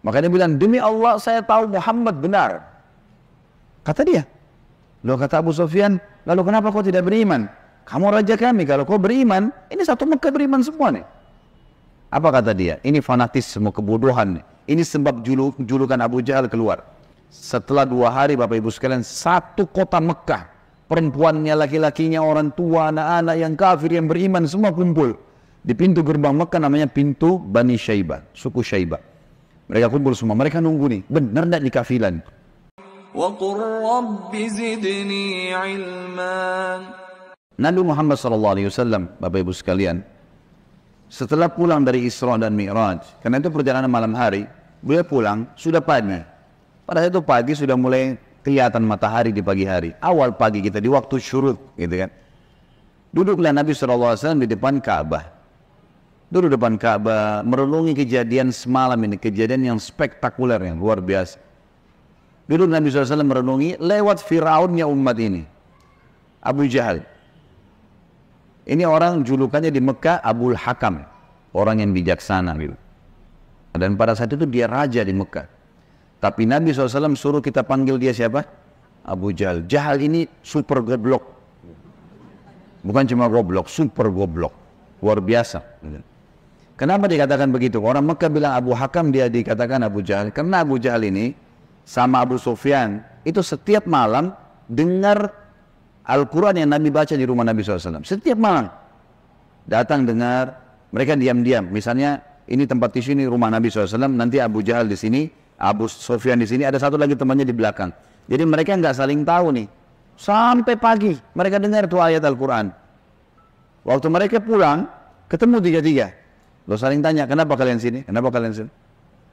Maka dia bilang, demi Allah saya tahu Muhammad benar. Kata dia. Loh, kata Abu Sufyan, lalu kenapa kau tidak beriman? Kamu raja kami, kalau kau beriman, ini satu Mekah beriman semua nih. Apa kata dia? Ini fanatisme, kebodohan nih. Ini sebab julukan Abu Jahal keluar. Setelah 2 hari Bapak Ibu sekalian, satu kota Mekah, perempuannya, laki-lakinya, orang tua, anak-anak yang kafir, yang beriman, semua kumpul di pintu gerbang Mekah, namanya pintu Bani Syaibah, suku Syaibah. Mereka kumpul semua, mereka nunggu nih, benar tidak di kafilan? وَقُلْ رَبِّ زِدْنِي عِلْمًا. Nabi Muhammad SAW, Bapak Ibu sekalian, setelah pulang dari Isra dan Mi'raj, karena itu perjalanan malam hari, beliau pulang, sudah pagi. Pada saat itu pagi sudah mulai kelihatan matahari di pagi hari. Awal pagi kita, di waktu syuruk, gitu kan. Duduklah Nabi SAW di depan Ka'bah. Duduk depan Ka'bah, merenungi kejadian semalam ini, kejadian yang spektakuler, yang luar biasa. Duduk Nabi SAW merenungi lewat Fir'aunnya umat ini, Abu Jahal. Ini orang julukannya di Mekah Abul Hakam, orang yang bijaksana gitu. Dan pada saat itu dia raja di Mekah. Tapi Nabi SAW suruh kita panggil dia siapa? Abu Jahal. Jahal ini super goblok. Bukan cuma goblok, super goblok. Luar biasa. Kenapa dikatakan begitu? Orang Mekah bilang Abu Hakam, dia dikatakan Abu Jahal. Karena Abu Jahal ini sama Abu Sufyan itu setiap malam dengar Al-Quran yang Nabi baca di rumah Nabi SAW. Setiap malam datang dengar, mereka diam-diam. Misalnya ini tempat tisu, ini rumah Nabi SAW, nanti Abu Jahal di sini, Abu Sufyan di sini, ada satu lagi temannya di belakang. Jadi mereka nggak saling tahu nih. Sampai pagi mereka dengar tuh ayat Al-Quran. Waktu mereka pulang, ketemu tiga-tiga. Lo saling tanya, kenapa kalian sini? Kenapa kalian sini?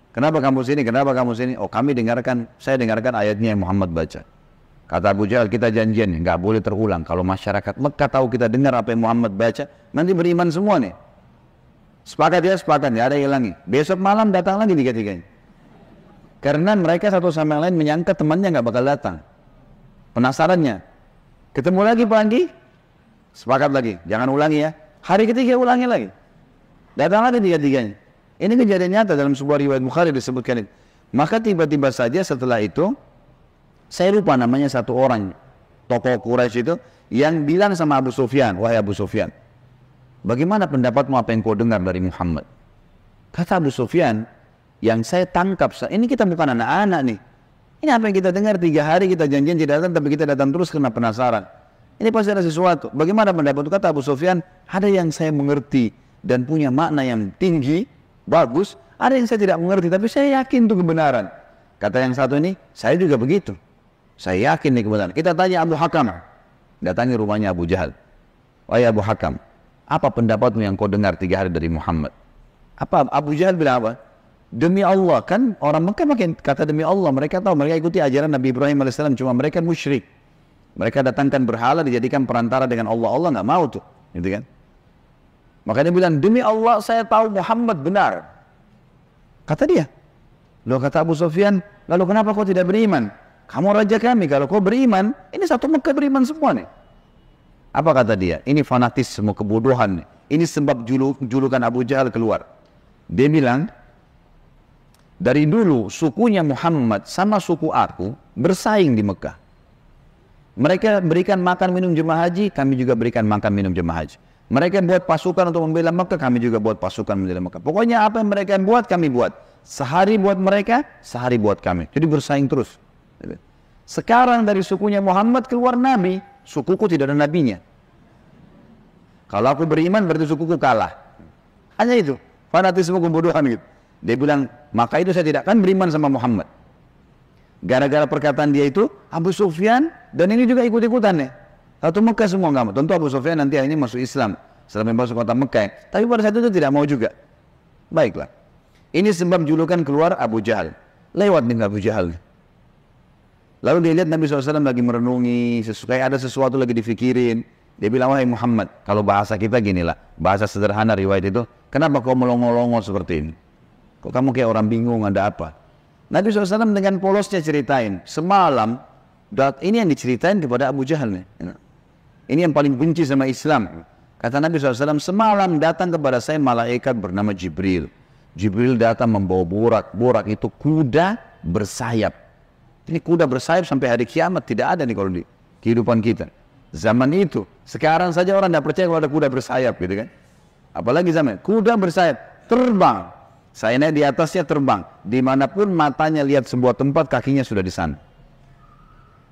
Kenapa kamu sini? Kenapa kamu sini? Oh, kami dengarkan, saya dengarkan ayatnya yang Muhammad baca. Kata Abu Jahal, kita janjian, nggak boleh terulang. Kalau masyarakat Mekah tahu kita dengar apa yang Muhammad baca, nanti beriman semua nih. Sepakat ya, sepakat, nggak ada yang hilangi. Besok malam datang lagi tiga-tiganya. Karena mereka satu sama yang lain menyangka temannya nggak bakal datang. Penasarannya, ketemu lagi pagi, sepakat lagi, jangan ulangi ya. Hari ketiga ulangi lagi. Datang lagi tiga-tiganya. Ini kejadian nyata dalam sebuah riwayat Bukhari disebutkan. Maka tiba-tiba saja setelah itu, saya lupa namanya satu orang, tokoh Quraisy itu, yang bilang sama Abu Sufyan, wahai Abu Sufyan, bagaimana pendapatmu apa yang kau dengar dari Muhammad? Kata Abu Sufyan, yang saya tangkap, ini kita bukan anak-anak nih. Ini apa yang kita dengar 3 hari kita janjian tidak datang, tapi kita datang terus karena penasaran. Ini pasti ada sesuatu. Bagaimana pendapatmu? Kata Abu Sufyan, ada yang saya mengerti dan punya makna yang tinggi, bagus. Ada yang saya tidak mengerti, tapi saya yakin itu kebenaran. Kata yang satu ini, saya juga begitu. Saya yakin ini kebenaran. Kita tanya Abu Hakam, datangi rumahnya Abu Jahal. Wahai Abu Hakam, apa pendapatmu yang kau dengar 3 hari dari Muhammad? Apa Abu Jahal bilang apa? Demi Allah, kan orang Mekah makin kata demi Allah. Mereka tahu, mereka ikuti ajaran Nabi Ibrahim AS, cuma mereka musyrik. Mereka datangkan berhala, dijadikan perantara dengan Allah. Allah nggak mau tuh, gitu kan? Makanya dia bilang, demi Allah saya tahu Muhammad benar. Kata dia. Loh, kata Abu Sufyan, lalu kenapa kau tidak beriman? Kamu raja kami, kalau kau beriman, ini satu Mekah beriman semua nih. Apa kata dia? Ini fanatisme, kebodohan nih. Ini sebab julukan Abu Jahal keluar. Dia bilang, dari dulu sukunya Muhammad sama suku aku bersaing di Mekah. Mereka berikan makan minum jemaah haji, kami juga berikan makan minum jemaah haji. Mereka buat pasukan untuk membela Mekah, kami juga buat pasukan membela Mekah. Pokoknya apa yang mereka buat, kami buat. Sehari buat mereka, sehari buat kami. Jadi bersaing terus. Sekarang dari sukunya Muhammad keluar Nabi, sukuku tidak ada nabinya. Kalau aku beriman berarti sukuku kalah. Hanya itu, fanatisme kebodohan gitu. Dia bilang, maka itu saya tidak akan beriman sama Muhammad. Gara-gara perkataan dia itu, Abu Sufyan dan ini juga ikut-ikutan ya. Satu Mekah semua nggak mau. Tentu Abu Sufyan nanti ini masuk Islam setelah masuk kota Mekah. Tapi pada saat itu tidak mau juga. Baiklah. Ini sebab julukan keluar Abu Jahal. Lewat dengan Abu Jahal. Lalu dia lihat Nabi SAW lagi merenungi, kayak ada sesuatu lagi difikirin. Dia bilang, wahai Muhammad, kalau bahasa kita ginilah, bahasa sederhana riwayat itu, kenapa kau melongo-longo seperti ini? Kok kamu kayak orang bingung, ada apa? Nabi SAW dengan polosnya ceritain, semalam, ini yang diceritain kepada Abu Jahal nih. Ini yang paling benci sama Islam. Kata Nabi SAW, semalam datang kepada saya malaikat bernama Jibril. Jibril datang membawa burak. Burak itu kuda bersayap. Ini kuda bersayap sampai hari kiamat tidak ada nih kalau di kehidupan kita. Zaman itu, sekarang saja orang tidak percaya kalau ada kuda bersayap gitu kan. Apalagi zaman kuda bersayap, terbang. Saya naik di atasnya terbang. Dimanapun matanya lihat sebuah tempat, kakinya sudah di sana.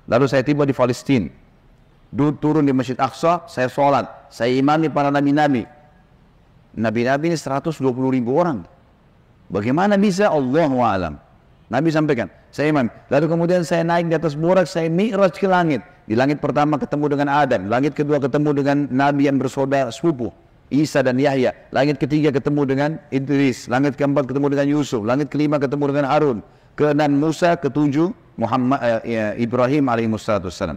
Lalu saya tiba di Palestina. Turun di Masjid Aqsa, saya sholat. Saya imami para nabi-nabi. Nabi-nabi ini 120.000 orang. Bagaimana bisa? Allahu a'lam. Nabi sampaikan, saya imam. Lalu kemudian saya naik di atas burak, saya mi'raj ke langit. Di langit pertama ketemu dengan Adam. Langit kedua ketemu dengan nabi yang bersaudara sepupu, Isa dan Yahya. Langit ketiga ketemu dengan Idris. Langit keempat ketemu dengan Yusuf. Langit kelima ketemu dengan Harun. Keenam Musa, ketujuh Ibrahim alaihissalam.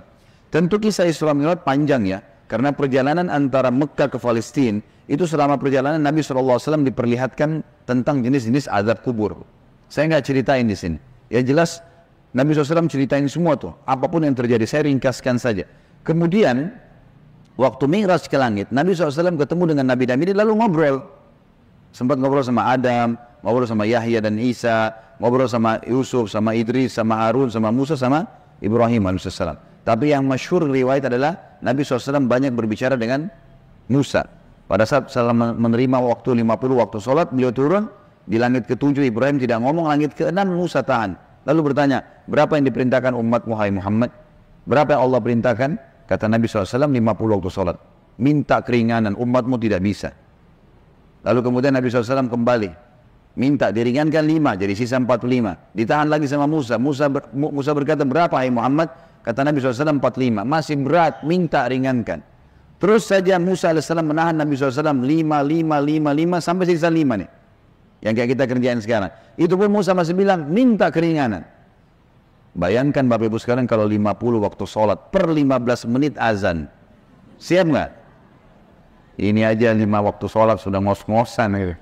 Tentu kisah Isra Mi'raj panjang ya, karena perjalanan antara Mekah ke Palestina itu selama perjalanan Nabi SAW diperlihatkan tentang jenis-jenis azab kubur. Saya nggak ceritain di sini. Ya jelas Nabi SAW ceritain semua tuh, apapun yang terjadi. Saya ringkaskan saja. Kemudian waktu Mi'raj ke langit, Nabi SAW ketemu dengan Nabi-Nabi lalu ngobrol. Sempat ngobrol sama Adam, ngobrol sama Yahya dan Isa, ngobrol sama Yusuf, sama Idris, sama Harun, sama Musa, sama Ibrahim alaihissalam. Tapi yang masyhur riwayat adalah Nabi SAW banyak berbicara dengan Musa. Pada saat menerima waktu 50 waktu sholat, beliau turun di langit ke-7, Ibrahim tidak ngomong, langit ke-6 Musa tahan. Lalu bertanya, berapa yang diperintahkan umatmu hai Muhammad? Berapa yang Allah perintahkan? Kata Nabi SAW 50 waktu sholat. Minta keringanan, umatmu tidak bisa. Lalu kemudian Nabi SAW kembali. Minta diringankan 5, jadi sisa 45. Ditahan lagi sama Musa. Musa berkata, berapa hai Muhammad? Kata Nabi SAW 45. Masih berat, minta ringankan. Terus saja Musa AS menahan Nabi SAW 5 sampai sisa 5 nih. Yang kayak kita kerjain sekarang. Itu pun Musa masih bilang, minta keringanan. Bayangkan Bapak Ibu sekalian kalau 50 waktu sholat per 15 menit azan. Siap nggak? Ini aja 5 waktu sholat sudah ngos-ngosan gitu.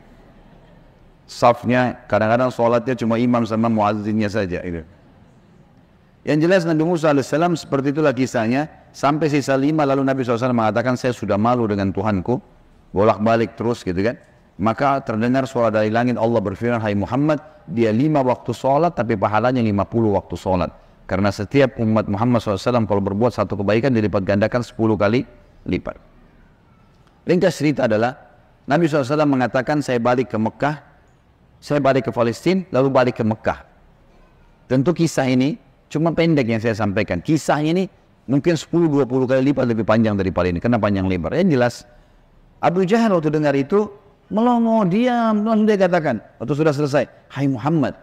Safnya kadang-kadang sholatnya cuma imam sama muazzinnya saja gitu. Yang jelas Nabi Musa AS seperti itulah kisahnya. Sampai sisa 5 lalu Nabi SAW mengatakan, saya sudah malu dengan Tuhanku. Bolak-balik terus gitu kan. Maka terdengar suara dari langit, Allah berfirman, hai Muhammad, dia 5 waktu sholat tapi pahalanya 50 waktu sholat. Karena setiap umat Muhammad SAW kalau berbuat satu kebaikan dilipat gandakan 10 kali lipat. Ringkas cerita adalah Nabi SAW mengatakan, saya balik ke Mekah, saya balik ke Palestina, lalu balik ke Mekah. Tentu kisah ini cuma pendek yang saya sampaikan. Kisahnya ini mungkin 10-20 kali lipat lebih panjang daripada ini, karena panjang lebar. Yang jelas Abu Jahal waktu dengar itu melongo, diam, lalu dia katakan waktu sudah selesai, hai Muhammad,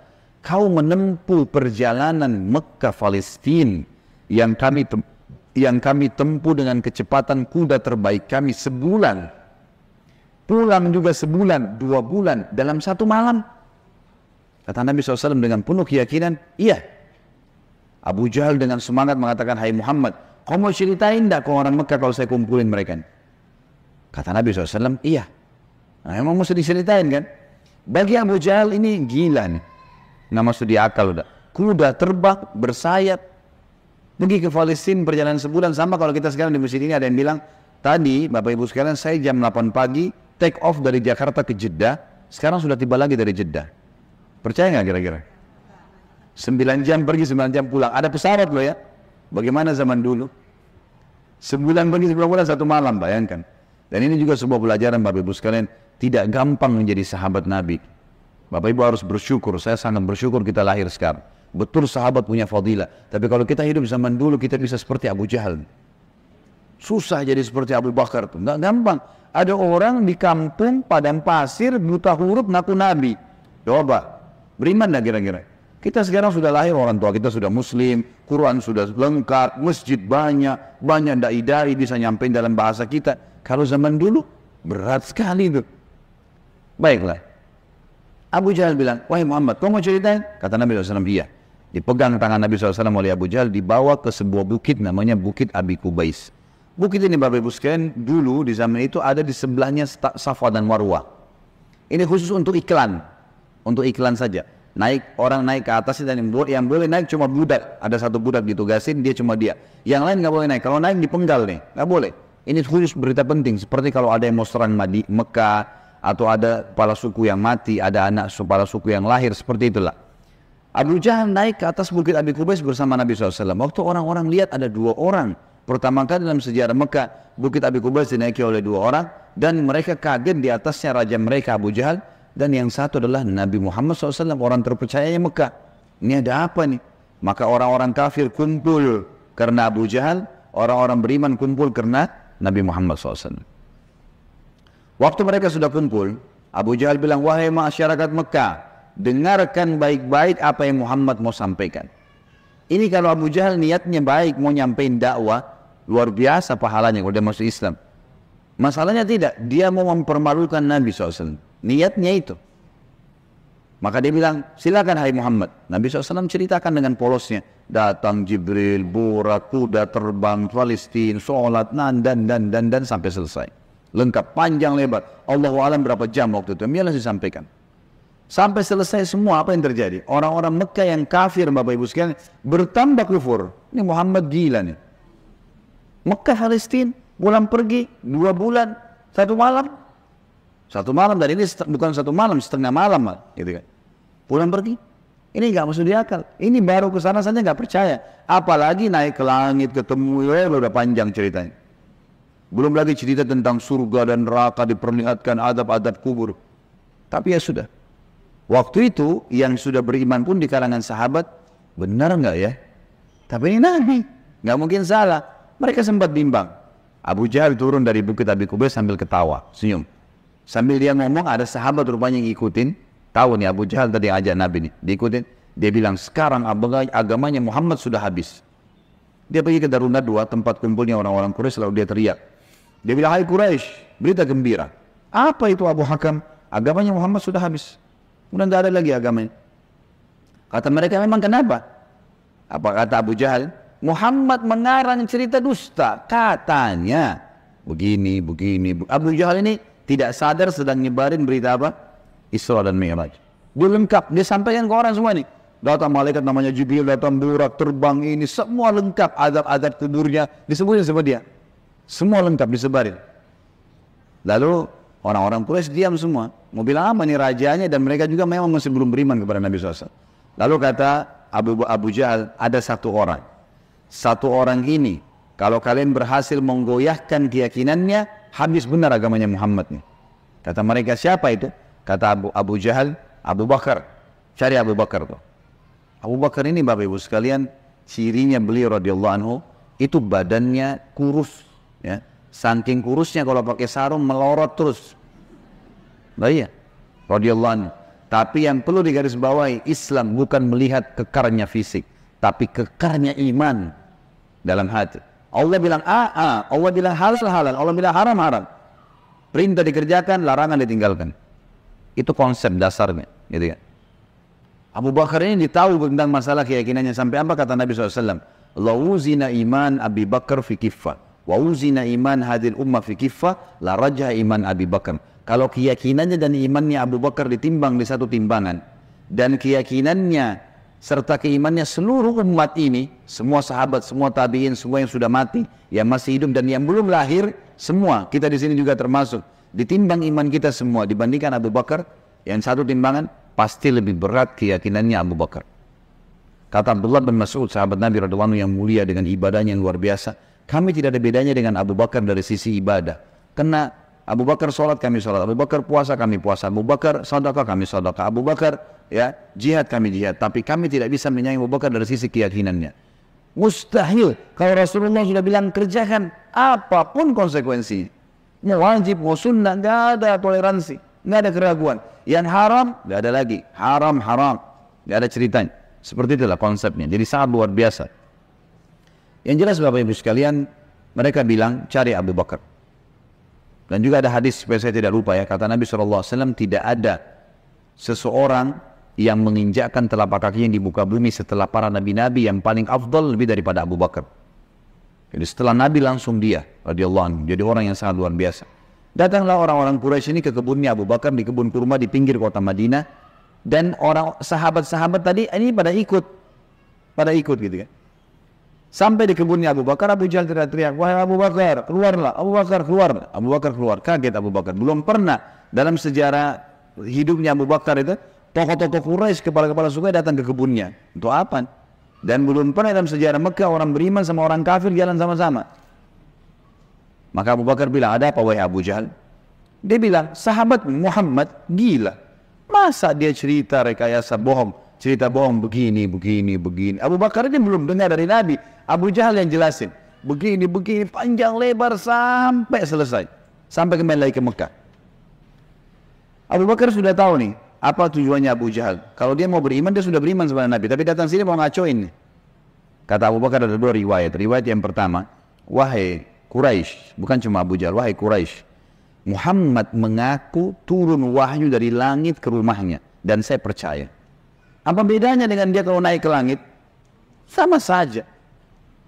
kau menempuh perjalanan Mekah Palestina yang kami tempuh dengan kecepatan kuda terbaik kami sebulan, pulang juga sebulan, 2 bulan dalam 1 malam. Kata Nabi SAW dengan penuh keyakinan, iya. Abu Jahal dengan semangat mengatakan, hai Muhammad, kau mau ceritain enggak ke orang Mekah kalau saya kumpulin mereka? Kata Nabi SAW, iya. Nah, emang mesti diceritain kan? Bagi Abu Jahal ini gila nih. Nggak masuk di akal udah. Kuda terbang, bersayap, pergi ke Palestina perjalanan sebulan. Sama kalau kita sekarang di masjid ini ada yang bilang, tadi Bapak Ibu sekalian saya jam 8 pagi take off dari Jakarta ke Jeddah, sekarang sudah tiba lagi dari Jeddah. Percaya nggak kira-kira? 9 jam pergi, 9 jam pulang. Ada pesawat loh ya. Bagaimana zaman dulu? 9 pergi, 9 pulang 1 malam, bayangkan. Dan ini juga sebuah pelajaran Bapak Ibu sekalian, tidak gampang menjadi sahabat Nabi. Bapak Ibu harus bersyukur, saya sangat bersyukur kita lahir sekarang. Betul sahabat punya fadilah, tapi kalau kita hidup zaman dulu kita bisa seperti Abu Jahal. Susah jadi seperti Abu Bakar tuh, nggak gampang. Ada orang di kampung padang pasir buta huruf ngaku Nabi. Coba, beriman nggak kira-kira? Kita sekarang sudah lahir, orang tua kita sudah muslim, Quran sudah lengkap, masjid banyak dai-dai bisa nyampein dalam bahasa kita. Kalau zaman dulu berat sekali itu. Baiklah. Abu Jahal bilang, wahai Muhammad, kau mau ceritain? Kata Nabi SAW, iya. Dipegang tangan Nabi SAW oleh Abu Jahal, dibawa ke sebuah bukit namanya Bukit Abi Kubais. Bukit ini Bapak Ibu sekalian, dulu di zaman itu ada di sebelahnya Safa dan Marwah. Ini khusus untuk iklan saja. Orang naik ke atas dan yang boleh naik cuma budak. Ada satu budak ditugasin, dia cuma dia. Yang lain nggak boleh naik. Kalau naik dipenggal nih, nggak boleh. Ini khusus berita penting. Seperti kalau ada yang mau serang Mekah, atau ada kepala suku yang mati, ada anak kepala suku yang lahir, seperti itulah. Abu Jahal naik ke atas bukit Abi Qubais bersama Nabi SAW. Waktu orang-orang lihat ada 2 orang, pertama kali dalam sejarah Mekah, bukit Abi Qubais dinaiki oleh 2 orang, dan mereka kaget di atasnya raja mereka Abu Jahal, dan yang satu adalah Nabi Muhammad SAW, orang terpercayanya Mekah. Ini ada apa nih? Maka orang-orang kafir kumpul karena Abu Jahal, orang-orang beriman kumpul karena Nabi Muhammad SAW. Waktu mereka sudah kumpul, Abu Jahal bilang, wahai masyarakat Mekah, dengarkan baik-baik apa yang Muhammad mau sampaikan. Ini kalau Abu Jahal niatnya baik, mau nyampein dakwah, luar biasa pahalanya kalau dia masuk Islam. Masalahnya tidak, dia mau mempermalukan Nabi SAW. Niatnya itu. Maka dia bilang, silakan hai Muhammad. Nabi SAW ceritakan dengan polosnya. Datang Jibril, burak, kuda terbang, Palestina, sholat, dan sampai selesai. Lengkap, panjang lebar. Allahu a'lam berapa jam waktu itu. Biarlah disampaikan. Sampai selesai semua, apa yang terjadi? Orang-orang Mekah yang kafir, Bapak Ibu sekalian, bertambah kufur. Ini Muhammad gila nih. Mekah, Palestina, pulang pergi 2 bulan, 1 malam. 1 malam, dan ini bukan 1 malam, setengah malam, gitu kan. Pulang pergi. Ini nggak masuk di akal. Ini baru ke sana saja nggak percaya. Apalagi naik ke langit, ketemu, udah panjang ceritanya. Belum lagi cerita tentang surga dan neraka, diperlihatkan adab-adab kubur. Tapi ya sudah. Waktu itu yang sudah beriman pun di kalangan sahabat, benar nggak ya? Tapi ini Nabi, nggak mungkin salah. Mereka sempat bimbang. Abu Jahal turun dari bukit Abi Qubais sambil ketawa, senyum. Sambil dia ngomong, ada sahabat rupanya yang ngikutin. Tahu nih Abu Jahal tadi ajak Nabi nih, diikutin. Dia bilang, sekarang agamanya Muhammad sudah habis. Dia pergi ke Darun Nadwa, tempat kumpulnya orang-orang Quraisy, lalu dia teriak. Dia bilang, hai Quraisy, berita gembira. Apa itu Abu Hakam? Agamanya Muhammad sudah habis. Udah tidak ada lagi agamanya. Kata mereka, memang kenapa? Apa kata Abu Jahal? Muhammad mengarang cerita dusta. Katanya begini. Abu Jahal ini tidak sadar sedang nyebarin berita apa? Isra dan Mi'raj. Dia lengkap, dia sampaikan ke orang semua nih. Datang malaikat namanya Jibril, datang burak, terbang ini, semua lengkap. Adab-adab tidurnya disebutin sama dia. Semua lengkap disebarin. Lalu orang-orang Quraisy diam semua. Mau bilang apa nih rajanya, dan mereka juga memang masih belum beriman kepada Nabi SAW. Lalu kata Abu Jahal, ada 1 orang. 1 orang ini, kalau kalian berhasil menggoyahkan keyakinannya, habis benar agamanya Muhammad nih. Kata mereka, siapa itu? Kata Abu Jahal, Abu Bakar. Cari Abu Bakar tuh. Abu Bakar ini Bapak Ibu sekalian, cirinya beliau radhiyallahu anhu, itu badannya kurus. Ya, saking kurusnya kalau pakai sarung melorot terus. Nah iya, radhiyallahu anhu. Tapi yang perlu digarisbawahi, Islam bukan melihat kekarnya fisik, tapi kekarnya iman dalam hati. Allah bilang Allah bilang halal, Allah bilang haram. Perintah dikerjakan, larangan ditinggalkan. Itu konsep dasarnya, gitu kan. Abu Bakar ini ditahu tentang masalah keyakinannya sampai apa kata Nabi SAW. La uzina iman Abi Bakar fi kiffah. Wa uzina iman hadil ummah fi kiffah la rajah iman Abi Bakar. Kalau keyakinannya dan imannya Abu Bakar ditimbang di satu timbangan, dan keyakinannya serta keimannya seluruh umat ini, semua sahabat, semua tabi'in, semua yang sudah mati, yang masih hidup dan yang belum lahir, semua kita di sini juga termasuk, ditimbang iman kita semua dibandingkan Abu Bakar, yang satu timbangan pasti lebih berat keyakinannya Abu Bakar. Kata Abdullah bin Mas'ud, sahabat Nabi radhiyallahu anhu yang mulia dengan ibadahnya yang luar biasa, kami tidak ada bedanya dengan Abu Bakar dari sisi ibadah. Karena Abu Bakar sholat, kami sholat. Abu Bakar puasa, kami puasa. Abu Bakar sedekah, kami sedekah. Abu Bakar ya jihad, kami jihad. Tapi kami tidak bisa menyaingi Abu Bakar dari sisi keyakinannya. Mustahil. Kalau Rasulullah sudah bilang kerjakan apapun konsekuensinya. Mau wajib, mau sunnah, nggak ada toleransi, nggak ada keraguan. Yang haram, nggak ada lagi. Haram, nggak ada ceritanya. Seperti itulah konsepnya. Jadi sangat luar biasa. Yang jelas Bapak Ibu sekalian, mereka bilang cari Abu Bakar. Dan juga ada hadis supaya saya tidak lupa ya, kata Nabi SAW, tidak ada seseorang yang menginjakkan telapak kakinya di muka bumi setelah para nabi-nabi yang paling afdal lebih daripada Abu Bakar. Jadi setelah Nabi langsung dia radhiyallahu anhu, jadi orang yang sangat luar biasa. Datanglah orang-orang Quraisy ini ke kebunnya Abu Bakar, di kebun kurma di pinggir kota Madinah, dan orang sahabat-sahabat tadi ini pada ikut gitu kan. Sampai di kebunnya Abu Bakar, Abu Jahal teriak-teriak, wahai Abu Bakar, keluarlah. Abu Bakar keluar. Abu Bakar keluar, kaget Abu Bakar. Belum pernah dalam sejarah hidupnya Abu Bakar itu, tokoh-tokoh Quraisy, kepala-kepala suku datang ke kebunnya. Untuk apa? Dan belum pernah dalam sejarah Mekah orang beriman sama orang kafir jalan sama-sama. Maka Abu Bakar bilang, ada apa wahai Abu Jahal? Dia bilang, sahabat Muhammad gila. Masa dia cerita rekayasa bohong, cerita bohong begini. Abu Bakar ini belum dengar dari Nabi. Abu Jahal yang jelasin. Begini, panjang lebar sampai selesai. Sampai kembali lagi ke Mekah. Abu Bakar sudah tahu nih, apa tujuannya Abu Jahal. Kalau dia mau beriman, dia sudah beriman sama Nabi. Tapi datang sini mau ngacoin nih. Kata Abu Bakar ada dua riwayat. Riwayat yang pertama, wahai Quraisy, bukan cuma Abu Jahal, wahai Quraisy, Muhammad mengaku turun wahyu dari langit ke rumahnya. Dan saya percaya. Apa bedanya dengan dia kalau naik ke langit? Sama saja.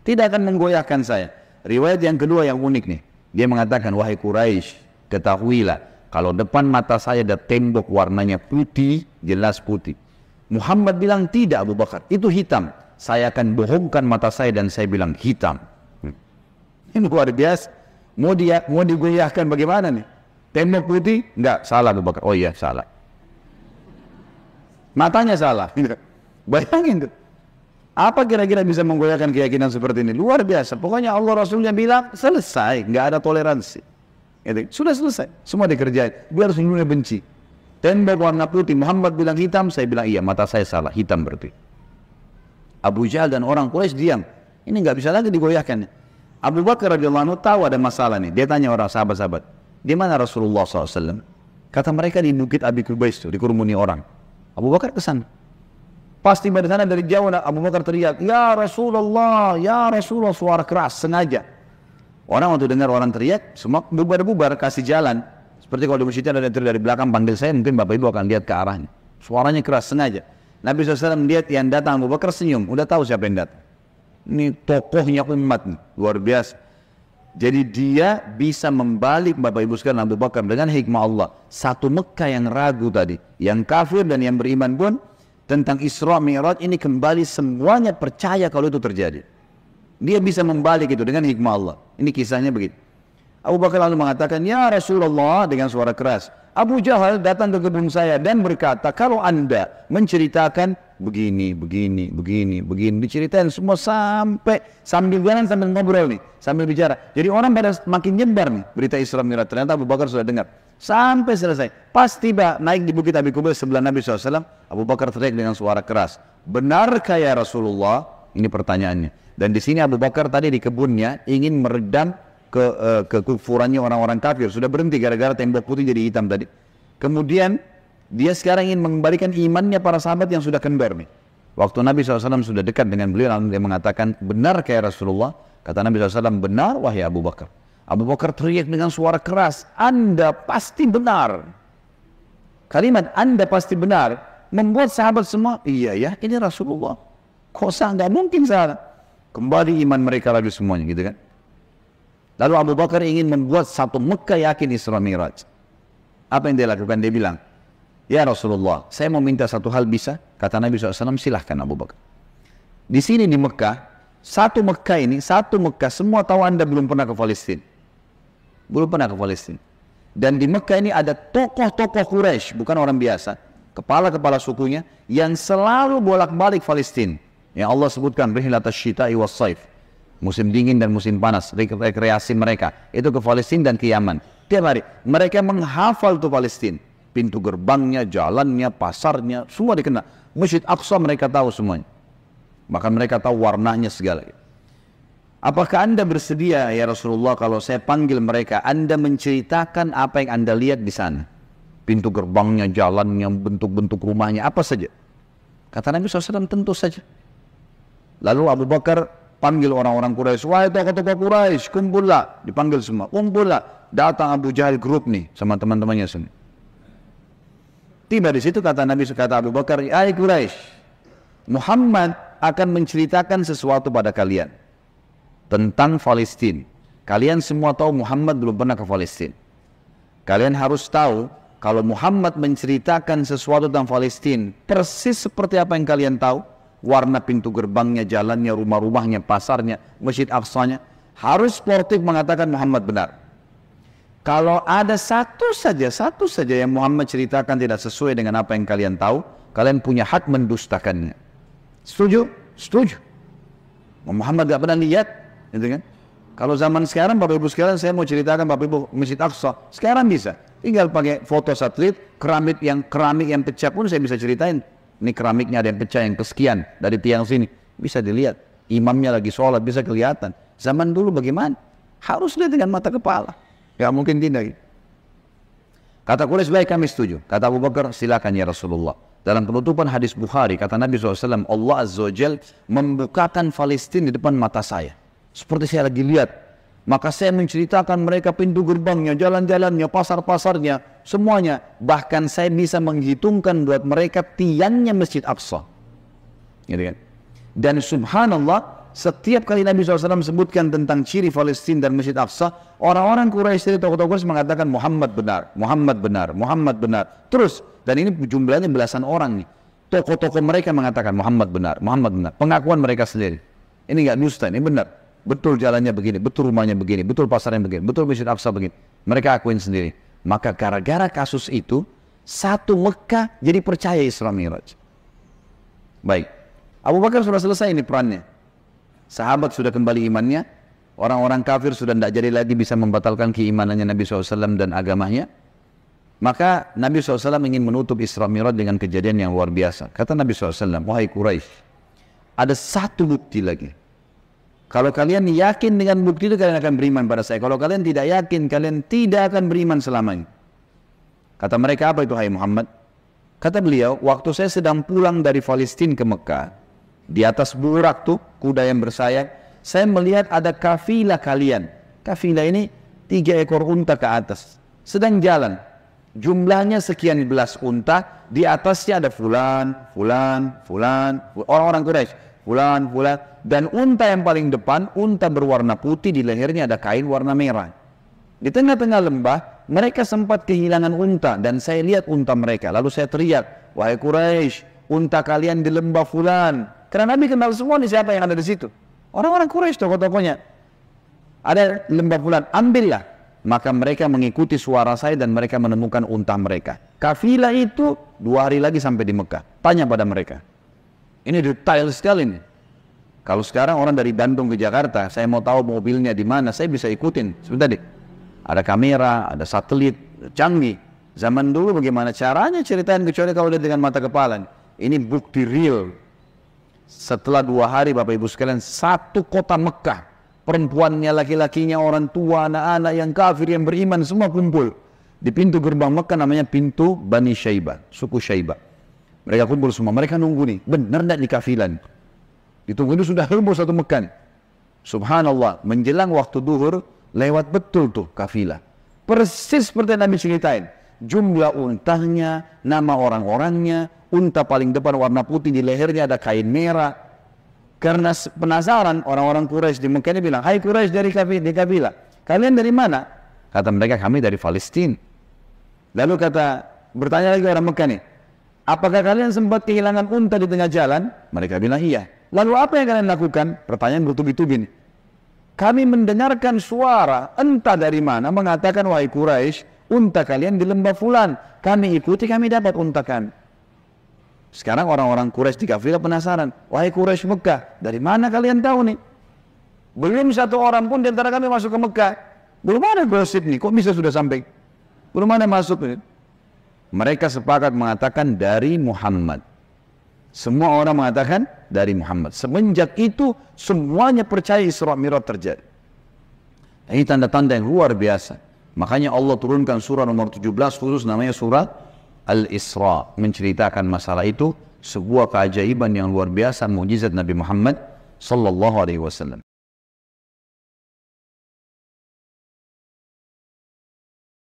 Tidak akan menggoyahkan saya. Riwayat yang kedua yang unik nih. Dia mengatakan, wahai Quraisy, ketahuilah, kalau depan mata saya ada tembok warnanya putih, jelas putih. Muhammad bilang, tidak Abu Bakar, itu hitam. Saya akan bohongkan mata saya dan saya bilang hitam. Ini luar biasa. Mau digoyahkan bagaimana nih? Tembok putih? Enggak, salah Abu Bakar. Oh iya, salah. Matanya salah. Bayangin tuh. Apa kira-kira bisa menggoyahkan keyakinan seperti ini? Luar biasa. Pokoknya Allah Rasulnya bilang, selesai. Nggak ada toleransi. Sudah selesai. Semua dikerjain. Biar seluruhnya benci. Tembok warna putih. Muhammad bilang hitam. Saya bilang iya, mata saya salah. Hitam berarti. Abu Jahal dan orang Quraisy diam. Ini nggak bisa lagi digoyahkan. Abu Bakar radhiyallahu anhu tahu ada masalah nih. Dia tanya orang sahabat-sahabat, di mana Rasulullah SAW? Kata mereka di Bukit Abi Qubais itu, dikerumuni orang. Abu Bakar kesana. Pasti pada sana dari jauh Abu Bakar teriak, ya Rasulullah, suara keras, sengaja. Orang waktu dengar orang teriak, semua bubar-bubar, kasih jalan. Seperti kalau di masjid ada dari belakang panggil saya, mungkin Bapak Ibu akan lihat ke arahnya. Suaranya keras, sengaja. Nabi SAW lihat yang datang, Abu Bakar senyum, udah tahu siapa yang datang. Ini tokohnya umat, luar biasa. Jadi dia bisa membalik Bapak Ibu sekalian Abu Bakar dengan hikmah Allah. Satu Mekah yang ragu tadi, yang kafir dan yang beriman pun, tentang Isra Mi'raj ini kembali semuanya percaya kalau itu terjadi. Dia bisa membalik itu dengan hikmah Allah. Ini kisahnya begitu. Abu Bakar lalu mengatakan, ya Rasulullah, dengan suara keras, Abu Jahal datang ke kebun saya dan berkata, kalau anda menceritakan begini, diceritain semua sambil jalan sambil ngobrol nih, sambil bicara. Jadi orang pada makin nyebar nih berita Isra Mi'raj. Ternyata Abu Bakar sudah dengar. Sampai selesai. Pas tiba naik di Bukit Abi Qubais sebelah Nabi SAW, Abu Bakar teriak dengan suara keras, benarkah ya Rasulullah? Ini pertanyaannya. Dan di sini Abu Bakar tadi di kebunnya ingin meredam kekufurannya orang-orang kafir. Sudah berhenti gara-gara tembok putih jadi hitam tadi. Kemudian dia sekarang ingin mengembalikan imannya para sahabat yang sudah kembar nih. Waktu Nabi SAW sudah dekat dengan beliau, lalu dia mengatakan, benarkah ya Rasulullah? Kata Nabi SAW, benar wahai Abu Bakar. Abu Bakar teriak dengan suara keras, Anda pasti benar. Kalimat Anda pasti benar membuat sahabat semua, iya ya, ini Rasulullah. Kok nggak mungkin salah. Kembali iman mereka lagi semuanya gitu kan. Lalu Abu Bakar ingin membuat satu Mekah yakin Isra Mi'raj. Apa yang dia lakukan? Dia bilang, ya Rasulullah, saya mau minta satu hal bisa? Kata Nabi SAW, silahkan Abu Bakar. Di sini di Mekah, satu Mekah, semua tahu Anda belum pernah ke Palestina. Belum pernah ke Palestina. Dan di Mekah ini ada tokoh-tokoh Quraisy, bukan orang biasa. Kepala-kepala sukunya yang selalu bolak-balik Palestina. Yang Allah sebutkan, Rihilat Asyita'i was Saif. Musim dingin dan musim panas, rekreasi mereka. Itu ke Palestina dan ke Yaman. Tiap hari, mereka menghafal tuh Palestina. Pintu gerbangnya, jalannya, pasarnya, semua dikenal. Masjid Aqsa mereka tahu semuanya. Bahkan mereka tahu warnanya segala. Apakah Anda bersedia ya Rasulullah kalau saya panggil mereka, Anda menceritakan apa yang Anda lihat di sana? Pintu gerbangnya, jalannya, bentuk-bentuk rumahnya, apa saja. Kata Nabi SAW, tentu saja. Lalu Abu Bakar panggil orang-orang Quraisy, wahai tokoh-tokoh Quraisy, kumpullah. Dipanggil semua, kumpullah. Datang Abu Jahal grup nih sama teman-temannya sini. Tiba di situ kata Nabi, kata Abu Bakar, hai Quraisy, Muhammad akan menceritakan sesuatu pada kalian tentang Palestina. Kalian semua tahu Muhammad belum pernah ke Palestina. Kalian harus tahu kalau Muhammad menceritakan sesuatu tentang Palestina persis seperti apa yang kalian tahu, warna pintu gerbangnya, jalannya, rumah-rumahnya, pasarnya, Masjid Aqsanya, harus sportif mengatakan Muhammad benar. Kalau ada satu saja yang Muhammad ceritakan tidak sesuai dengan apa yang kalian tahu, kalian punya hak mendustakannya. Setuju? Setuju. Muhammad gak pernah lihat, gitu kan? Kalau zaman sekarang, Bapak Ibu sekalian, saya mau ceritakan Bapak Ibu Masjid Aqsa. Sekarang bisa, tinggal pakai foto satelit, keramik yang pecah pun saya bisa ceritain. Ini keramiknya ada yang pecah, yang kesekian dari tiang sini, bisa dilihat. Imamnya lagi sholat, bisa kelihatan. Zaman dulu bagaimana? Harus lihat dengan mata kepala. Gak mungkin tidak. Kata Quraisy, baik kami setuju. Kata Abu Bakar, silakan ya Rasulullah. Dalam penutupan hadis Bukhari, kata Nabi SAW, Allah Azza wa Jal membukakan Palestina di depan mata saya. Seperti saya lagi lihat. Maka saya menceritakan mereka pintu gerbangnya, jalan-jalannya, pasar-pasarnya, semuanya. Bahkan saya bisa menghitungkan buat mereka tiangnya Masjid Aqsa. Gitu kan? Dan subhanallah, setiap kali Nabi SAW sebutkan tentang ciri Palestina dan Masjid Aqsa, orang-orang Quraisy dari tokoh-tokoh Quraisy mengatakan Muhammad benar, Muhammad benar, Muhammad benar. Terus, dan ini jumlahnya belasan orang nih. Tokoh-tokoh mereka mengatakan Muhammad benar, Muhammad benar. Pengakuan mereka sendiri. Ini nggak dusta, ini benar. Betul jalannya begini, betul rumahnya begini, betul pasarnya begini, betul Masjid Aqsa begini. Mereka akuin sendiri. Maka gara-gara kasus itu, satu Mekah jadi percaya Isra Mi'raj. Baik, Abu Bakar sudah selesai ini perannya. Sahabat sudah kembali imannya, orang-orang kafir sudah tidak jadi lagi bisa membatalkan keimanannya Nabi SAW dan agamanya. Maka Nabi SAW ingin menutup Isra Mi'raj dengan kejadian yang luar biasa. Kata Nabi SAW, wahai Quraisy, ada satu bukti lagi. Kalau kalian yakin dengan bukti itu, kalian akan beriman pada saya. Kalau kalian tidak yakin, kalian tidak akan beriman selamanya. Kata mereka, apa itu hai Muhammad? Kata beliau, waktu saya sedang pulang dari Palestina ke Mekah, di atas burak tuh, kuda yang bersayap, saya melihat ada kafilah kalian. Kafilah ini 3 ekor unta ke atas, sedang jalan. Jumlahnya sekian belas unta, di atasnya ada fulan, orang-orang Quraisy, fulan. Dan unta yang paling depan, unta berwarna putih, di lehernya ada kain warna merah. Di tengah-tengah lembah, mereka sempat kehilangan unta, dan saya lihat unta mereka. Lalu saya teriak, wahai Quraisy, unta kalian di lembah fulan. Karena Nabi kenal semua nih siapa yang ada di situ. Orang-orang Quraisy, tokoh-tokohnya. Ada lembah fulan, ambillah. Maka mereka mengikuti suara saya dan mereka menemukan unta mereka. Kafilah itu 2 hari lagi sampai di Mekah. Tanya pada mereka. Ini detail sekali nih. Kalau sekarang orang dari Bandung ke Jakarta, saya mau tahu mobilnya di mana, saya bisa ikutin. Sebentar deh. Ada kamera, ada satelit, canggih. Zaman dulu bagaimana caranya ceritain, kecuali kalau lihat dengan mata kepala. Ini bukti real. Setelah 2 hari Bapak Ibu sekalian, satu kota Mekah, perempuannya, laki-lakinya, orang tua, anak-anak yang kafir, yang beriman, semua kumpul. Di pintu gerbang Mekah namanya pintu Bani Syaibah, suku Syaibah. Mereka kumpul semua, mereka nunggu nih, benar tidak di kafilah? Ditunggu itu sudah heboh satu Mekah. Subhanallah, menjelang waktu duhur, lewat betul tuh kafilah. Persis seperti Nabi ceritain. Jumlah untanya, nama orang-orangnya, unta paling depan warna putih, di lehernya ada kain merah. Karena penasaran, orang-orang Quraisy di Mekah ini bilang, hai Quraisy dari kafilah, kalian dari mana? Kata mereka, kami dari Palestina. Lalu bertanya lagi orang Mekah nih, apakah kalian sempat kehilangan unta di tengah jalan? Mereka bilang iya. Lalu apa yang kalian lakukan? Pertanyaan bertubi-tubi nih. Kami mendengarkan suara entah dari mana mengatakan, wahai Quraisy, unta kalian di lembah fulan. Kami ikuti, kami dapat unta kami. Sekarang orang-orang Quraisy di kafilah penasaran, wahai Quraisy Mekah, dari mana kalian tahu nih? Belum satu orang pun di antara kami masuk ke Mekah. Belum ada gosip nih, kok bisa sudah sampai? Belum ada masuk nih. Mereka sepakat mengatakan dari Muhammad. Semua orang mengatakan dari Muhammad. Semenjak itu semuanya percaya Isra Mi'raj terjadi. Ini tanda-tanda yang luar biasa. Makanya Allah turunkan surah nomor 17 khusus namanya surah Al-Isra, menceritakan masalah itu, sebuah keajaiban yang luar biasa, mukjizat Nabi Muhammad sallallahu alaihi wasallam.